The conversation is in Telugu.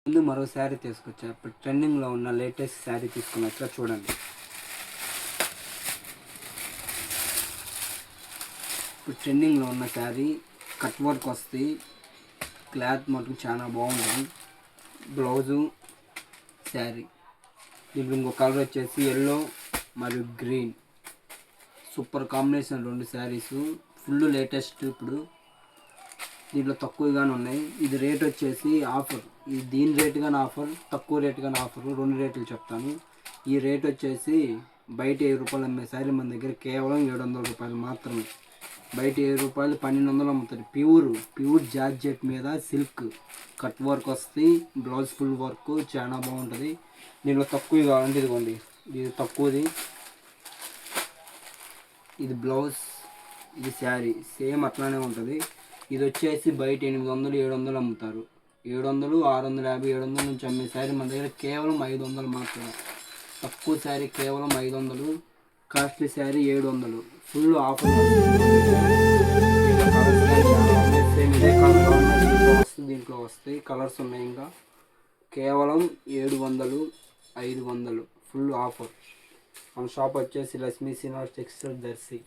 ముందు మరో శారీ తీసుకొచ్చా. ఇప్పుడు ట్రెండింగ్లో ఉన్న లేటెస్ట్ శారీ తీసుకుని వచ్చా, చూడండి. ఇప్పుడు ట్రెండింగ్లో ఉన్న శారీ కట్ వర్క్ వస్తుంది. క్లాత్ మటుకు చాలా బాగుంటుంది. బ్లౌజు, శారీ. దీంట్లో ఇంకో కలర్ వచ్చేసి ఎల్లో మరియు green. Super combination 2 saris. Full latest. ఇప్పుడు దీంట్లో తక్కువగానే ఉన్నాయి. ఇది రేట్ వచ్చేసి ఆఫర్. ఇది దీని రేటు కానీ ఆఫర్, తక్కువ రేటు కానీ ఆఫర్. 2 రేట్లు చెప్తాను. ఈ రేట్ వచ్చేసి బయట 7 రూపాయలు అమ్మే శారీ మన దగ్గర కేవలం 700 రూపాయలు మాత్రమే. బయట 7 రూపాయలు 1200 అమ్ముతారు. ప్యూర్ జార్జెట్ మీద సిల్క్ కట్ వర్క్ వస్తుంది. బ్లౌజ్ ఫుల్ వర్క్ చాలా బాగుంటుంది. దీంట్లో తక్కువ కావాలంటే ఇదిగోండి, ఇది తక్కువది. ఇది బ్లౌజ్, ఇది శారీ సేమ్ అట్లానే ఉంటుంది. ఇది వచ్చేసి బయట 800 700 అమ్ముతారు. 700 650 700 నుంచి అమ్మే శారీ మన దగ్గర కేవలం 500 మాత్రమే. తక్కువ శారీ కేవలం 500, costly sari 700. Full offer. Same ఇదే కలర్ వస్తుంది. దీంట్లో వస్తాయి కలర్స్ ఉన్నాయి. ఇంకా కేవలం 700 500 ఫుల్ ఆఫర్. మన షాప్ వచ్చేసి లక్ష్మీ శ్రీనివాస్ టెక్స్టైల్ దర్శి.